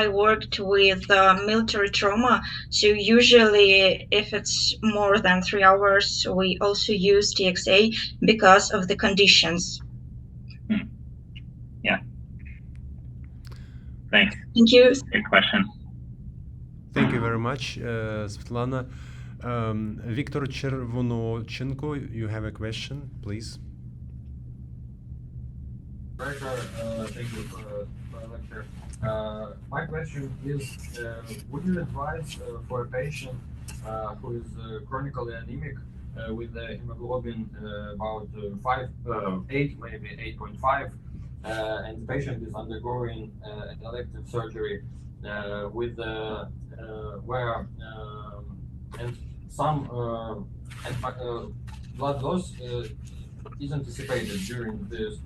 worked with military trauma. So usually, if it's more than 3 hours, we also use TXA because of the conditions. Yeah. Thanks. Thank you. Good question. Thank you very much, Svetlana. Victor Chervonochenko, you have a question, please. Thank you for the lecture. My question is, would you advise for a patient who is chronically anemic with the hemoglobin about 8, maybe 8.5, and the patient is undergoing an elective surgery with where and some blood loss is anticipated during the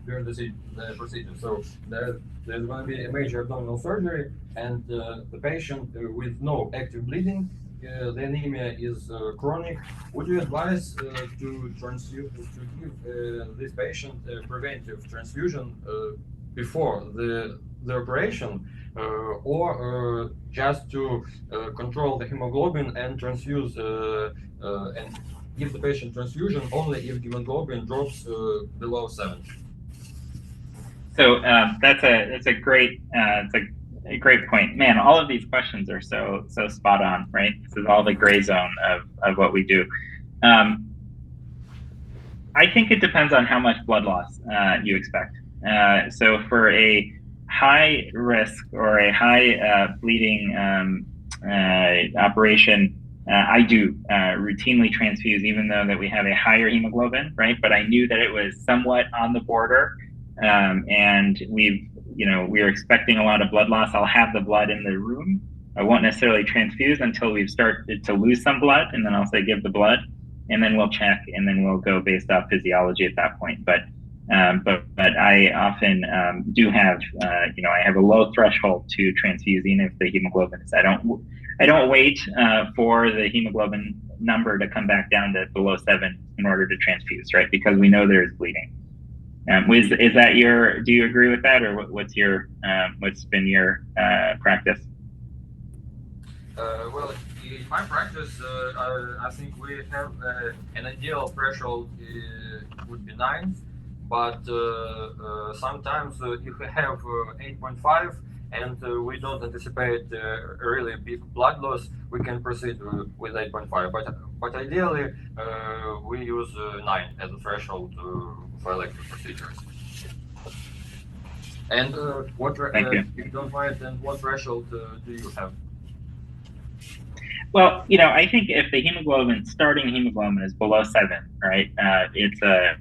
procedure. So there's going to be a major abdominal surgery, and the patient with no active bleeding, the anemia is chronic. Would you advise to give this patient preventive transfusion before the operation, or just to control the hemoglobin and transfuse and give the patient transfusion only if hemoglobin drops below 7? So that's a great point. Man, all of these questions are so spot on, right? This is all the gray zone of what we do. I think it depends on how much blood loss you expect. So for a high risk or a high bleeding operation, I do routinely transfuse, even though that we have a higher hemoglobin, right? But I knew that it was somewhat on the border, and we're expecting a lot of blood loss. I'll have the blood in the room. I won't necessarily transfuse until we've started to lose some blood, and then I'll say give the blood, and then we'll check, and then we'll go based off physiology at that point. But I often do have, I have a low threshold to transfusing if the hemoglobin is. I don't wait for the hemoglobin number to come back down to below 7 in order to transfuse, right? Because we know there is bleeding. Is that do you agree with that, or what's been your practice? Well, in my practice, I think we have an ideal threshold would be 9, but sometimes if we have 8.5 and we don't anticipate a really big blood loss, we can proceed with 8.5. But ideally, we use 9 as a threshold for elective procedures. And if you don't mind, then what threshold do you have? Well, I think if the starting hemoglobin is below 7, right, it's a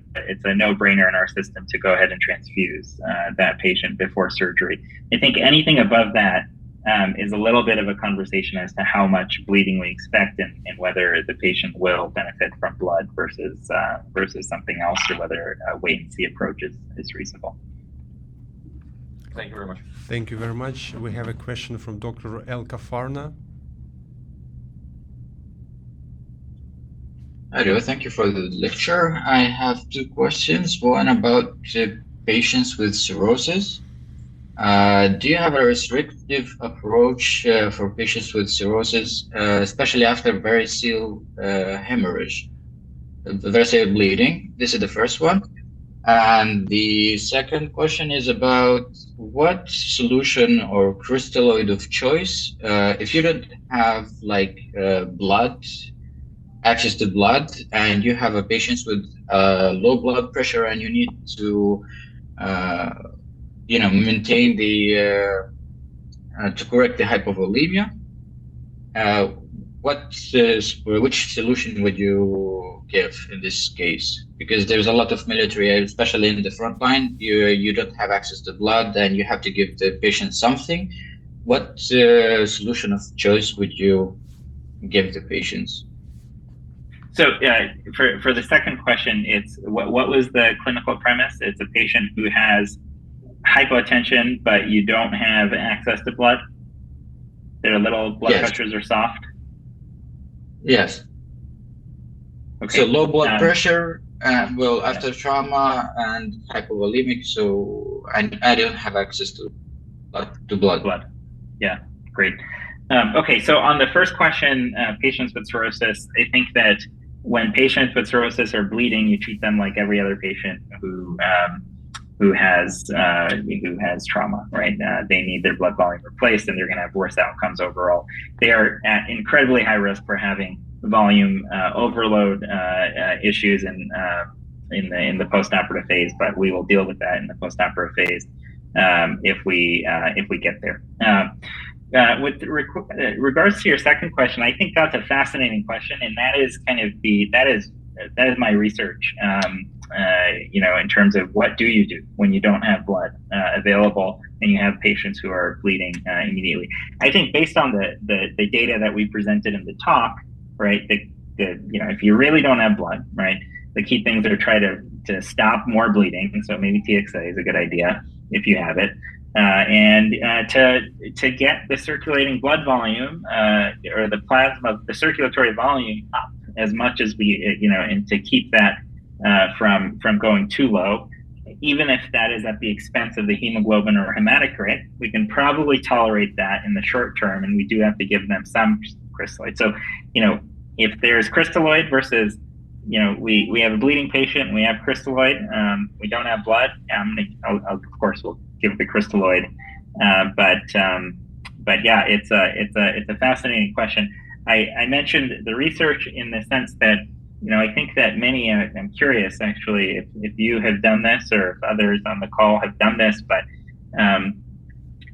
no-brainer in our system to go ahead and transfuse that patient before surgery. I think anything above that is a little bit of a conversation as to how much bleeding we expect and whether the patient will benefit from blood versus something else, or whether a wait-and-see approach is reasonable. Thank you very much. Thank you very much. We have a question from Dr. Elka Farna. Hello, thank you for the lecture. I have 2 questions. One about patients with cirrhosis. Do you have a restrictive approach for patients with cirrhosis, especially after variceal hemorrhage, variceal bleeding? This is the first one. And the second question is about what solution or crystalloid of choice, if you don't have access to blood, and you have a patient with low blood pressure, and you need to maintain to correct the hypovolemia, which solution would you give in this case? Because there's a lot of military, especially in the front line, you don't have access to blood and you have to give the patient something. What solution of choice would you give the patients? So for the second question, it's what was the clinical premise? It's a patient who has hypotension, but you don't have access to blood? Their little blood pressures are soft? Yes. Okay. So low blood pressure, after trauma and hypovolemic, so I don't have access to to blood. Blood. Yeah, great. Okay, so on the first question, patients with cirrhosis, I think that when patients with cirrhosis are bleeding, you treat them like every other patient who has trauma, right? They need their blood volume replaced, and they're going to have worse outcomes overall. They are at incredibly high risk for having volume overload issues in the postoperative phase, but we will deal with that in the postoperative phase if we get there. With regards to your second question, I think that's a fascinating question, and that is my research. In terms of what do you do when you don't have blood available and you have patients who are bleeding immediately. I think based on the data that we presented in the talk, right? If you really don't have blood, right? The key things are try to stop more bleeding. So maybe TXA is a good idea if you have it. And to get the circulating blood volume or the plasma, the circulatory volume up as much as we, and to keep that from going too low, even if that is at the expense of the hemoglobin or hematocrit, we can probably tolerate that in the short term, and we do have to give them some crystalloid. So, if there's crystalloid versus, we have a bleeding patient and we have crystalloid, we don't have blood, of course we'll give the crystalloid. But yeah, it's a fascinating question. I mentioned the research in the sense that, I think that many, I'm curious actually if you have done this or if others on the call have done this, but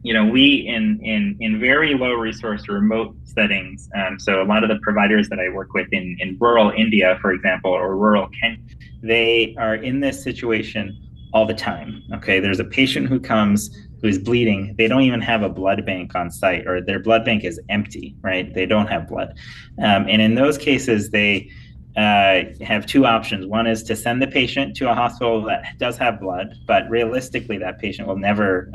we in very low resource remote settings, so a lot of the providers that I work with in rural India, for example, or rural Kenya, they are in this situation all the time. Okay, there's a patient who comes who's bleeding. They don't even have a blood bank on site, or their blood bank is empty, right? They don't have blood. And in those cases, they have two options. One is to send the patient to a hospital that does have blood, but realistically that patient will never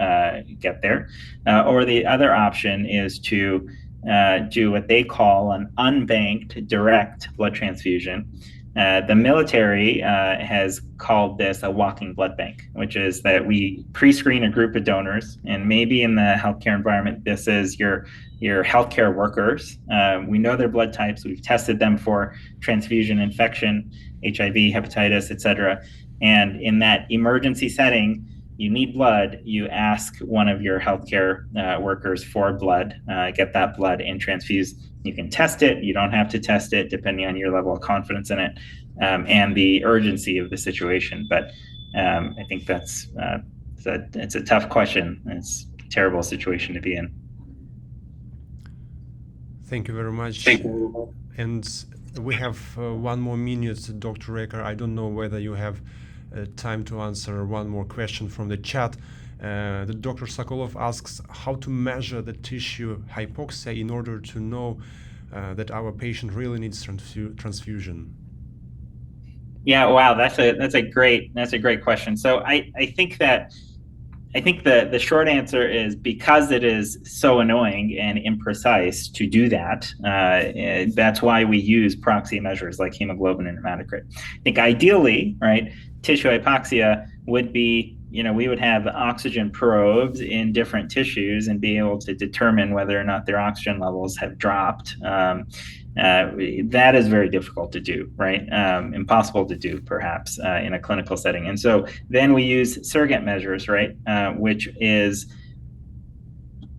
get there. Or the other option is to do what they call an unbanked direct blood transfusion. The military has called this a walking blood bank, which is that we pre-screen a group of donors, and maybe in the healthcare environment, this is your healthcare workers. We know their blood types. We've tested them for transfusion infection, HIV, hepatitis, etc. And in that emergency setting, you need blood, you ask one of your healthcare workers for blood, get that blood and transfuse. You can test it, you don't have to test it depending on your level of confidence in it and the urgency of the situation. But I think it's a tough question. It's a terrible situation to be in. Thank you very much. Thank you. And we have 1 more minute, Dr. Raykar. I don't know whether you have time to answer one more question from the chat. The Dr. Sokolov asks how to measure the tissue hypoxia in order to know that our patient really needs transfusion. Yeah, wow, that's a great question. So I think the short answer is because it is so annoying and imprecise to do that, that's why we use proxy measures like hemoglobin and hematocrit. I think ideally, right, tissue hypoxia would be, we would have oxygen probes in different tissues and be able to determine whether or not their oxygen levels have dropped. That is very difficult to do, right? Impossible to do, perhaps, in a clinical setting. And so then we use surrogate measures, right? Which is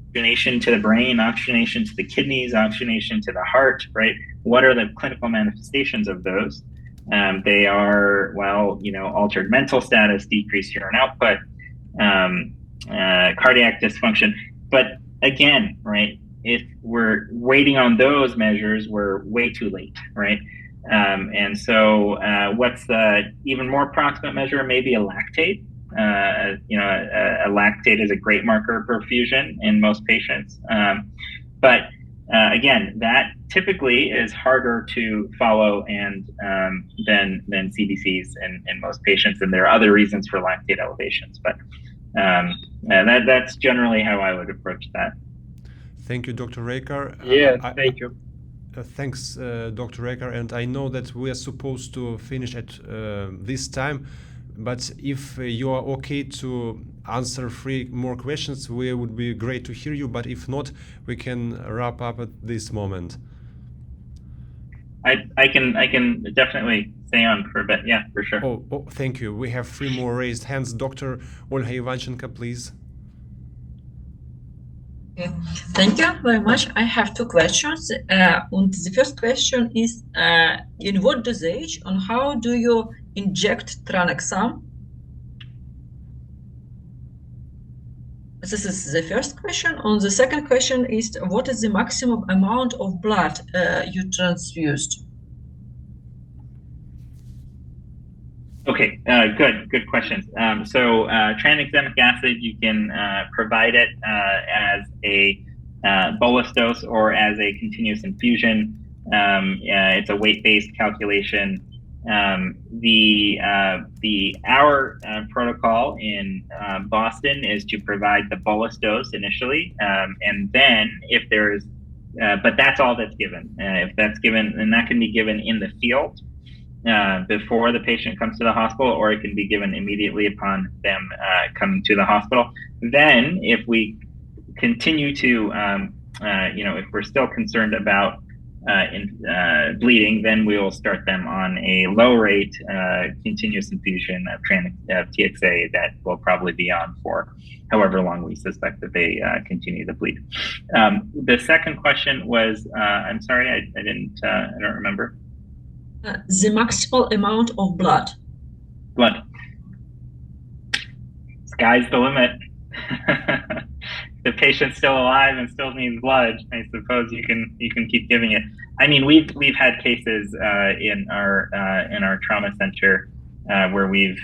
oxygenation to the brain, oxygenation to the kidneys, oxygenation to the heart, right? What are the clinical manifestations of those? They are, altered mental status, decreased urine output, cardiac dysfunction. But again, right, if we're waiting on those measures, we're way too late, right? And so what's the even more proximate measure? Maybe a lactate. A lactate is a great marker of perfusion in most patients. But again, that typically is harder to follow and than CBCs in most patients, and there are other reasons for lactate elevations. But that's generally how I would approach that. Thank you, Dr. Raykar. Thank you. Thanks, Dr. Raykar. And I know that we are supposed to finish at this time, but if you are okay to answer 3 more questions, we would be great to hear you. But if not, we can wrap up at this moment. I can definitely stay on for a bit. Yeah, for sure. Oh, thank you. We have 3 more raised hands. Dr. Olga Ivanchenko, please. Okay. Thank you very much. I have 2 questions. And the first question is, in what dosage and how do you inject tranexam? This is the first question. And the second question is, what is the maximum amount of blood you transfused? Okay, good questions. So tranexamic acid, you can provide it as a bolus dose or as a continuous infusion. It's a weight-based calculation. Our protocol in Boston is to provide the bolus dose initially, and then if there is, but that's all that's given. If that's given, and that can be given in the field before the patient comes to the hospital, or it can be given immediately upon them coming to the hospital. Then, if we continue to, if we're still concerned about bleeding, then we will start them on a low rate continuous infusion of TXA that will probably be on for however long we suspect that they continue to bleed. The second question was, I'm sorry, I don't remember. The maximal amount of blood. Blood. Sky's the limit. The patient's still alive and still needs blood, I suppose you can keep giving it. I mean, we've had cases in our trauma center where we've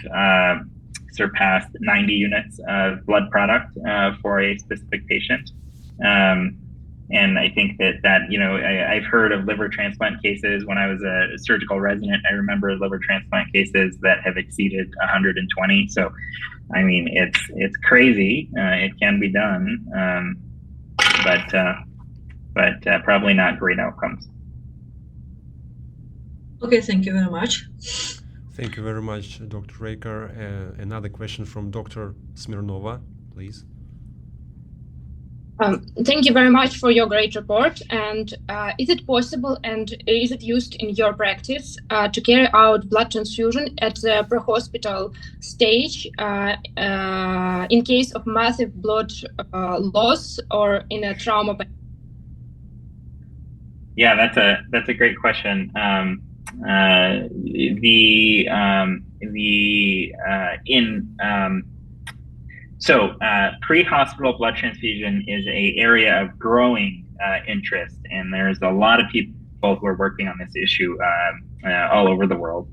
surpassed 90 units of blood product for a specific patient. And I think that I've heard of liver transplant cases. When I was a surgical resident, I remember liver transplant cases that have exceeded 120. So, I mean, it's crazy. It can be done, but probably not great outcomes. Okay, thank you very much. Thank you very much, Dr. Raykar. Another question from Dr. Smirnova, please. Thank you very much for your great report. And is it possible and is it used in your practice to carry out blood transfusion at the pre-hospital stage in case of massive blood loss or in a trauma? Yeah, that's a great question. Pre-hospital blood transfusion is an area of growing interest, and there's a lot of people who are working on this issue all over the world.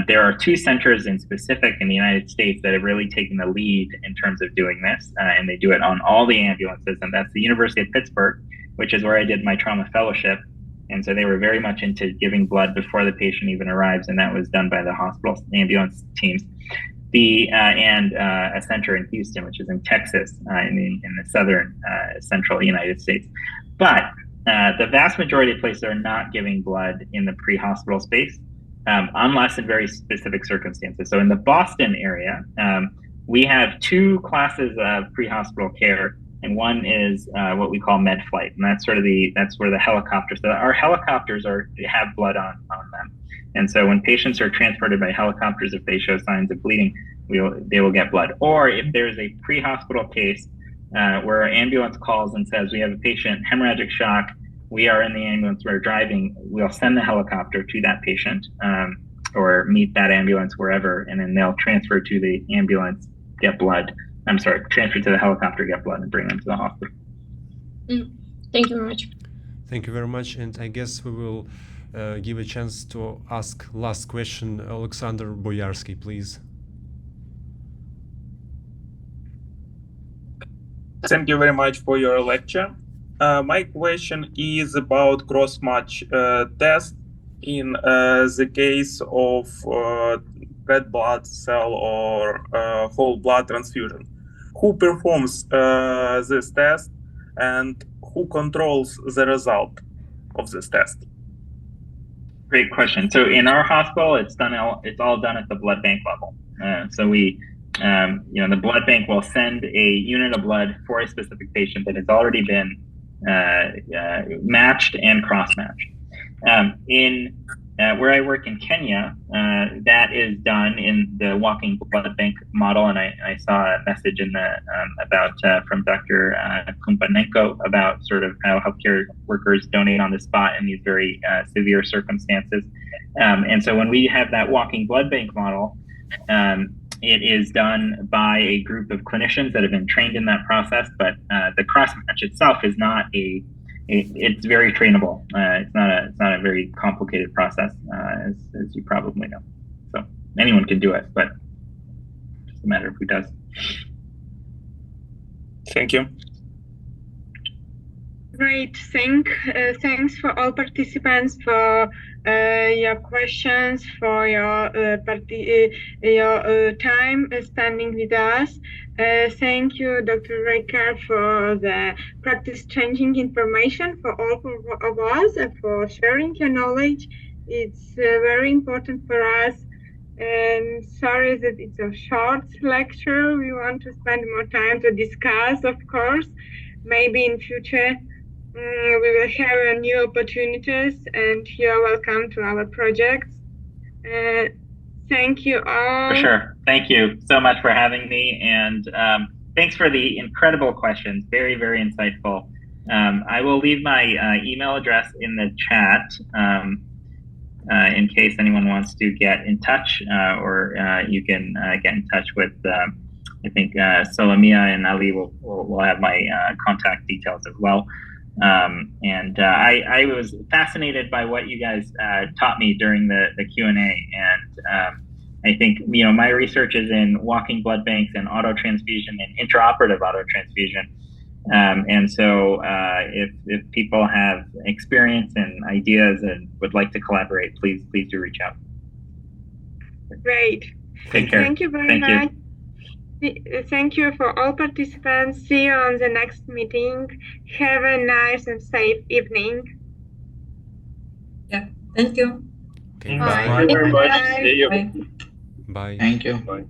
There are 2 centers in specific in the United States that have really taken the lead in terms of doing this, and they do it on all the ambulances, and that's the University of Pittsburgh, which is where I did my trauma fellowship. And so they were very much into giving blood before the patient even arrives, and that was done by the hospital ambulance teams. And a center in Houston, which is in Texas, in the southern central United States. But the vast majority of places are not giving blood in the pre-hospital space, unless in very specific circumstances. So in the Boston area, we have 2 classes of pre-hospital care, and one is what we call med flight, and that's where the helicopters. So our helicopters have blood on them. And so when patients are transported by helicopters, if they show signs of bleeding, they will get blood. Or if there's a pre-hospital case where an ambulance calls and says, we have a patient, hemorrhagic shock, we are in the ambulance, we're driving, we'll send the helicopter to that patient or meet that ambulance wherever, and then they'll transfer to the ambulance, get blood. Transfer to the helicopter, get blood, and bring them to the hospital. Thank you very much. Thank you very much. And I guess we will give a chance to ask last question. Alexander Boyarsky, please. Thank you very much for your lecture. My question is about cross-match test in the case of red blood cell or whole blood transfusion. Who performs this test and who controls the result of this test? Great question. So in our hospital, it's all done at the blood bank level. So we the blood bank will send a unit of blood for a specific patient that has already been matched and cross-matched. Where I work in Kenya, that is done in the walking blood bank model, and I saw a message in the from Dr. Kumpanenko about sort of how healthcare workers donate on the spot in these very severe circumstances. And so when we have that walking blood bank model, it is done by a group of clinicians that have been trained in that process, but the cross-match itself is not it's very trainable. It's not a very complicated process, as you probably know. So anyone can do it, but it's just a matter of who does. Thank you. Great. Thanks for all participants for your questions, for your time spending with us. Thank you, Dr. Raykar, for the practice-changing information for all of us and for sharing your knowledge. It's very important for us. And sorry that it's a short lecture. We want to spend more time to discuss, of course. Maybe in future we will have new opportunities, and you are welcome to our projects. Thank you all. For sure. Thank you so much for having me, and thanks for the incredible questions. Very, very insightful. I will leave my email address in the chat in case anyone wants to get in touch, or you can get in touch with, I think Solomia and Ali will have my contact details as well. I was fascinated by what you guys taught me during the Q&A, and I think my research is in walking blood banks and autotransfusion and intraoperative autotransfusion, and so if people have experience and ideas and would like to collaborate, please do reach out. Great. Take care. Thank you very much. Thank you for all participants. See you on the next meeting. Have a nice and safe evening. Yeah, thank you. Okay, Bye. bye. Thank you very much. Bye. See you. Bye. Bye. Thank you. Bye.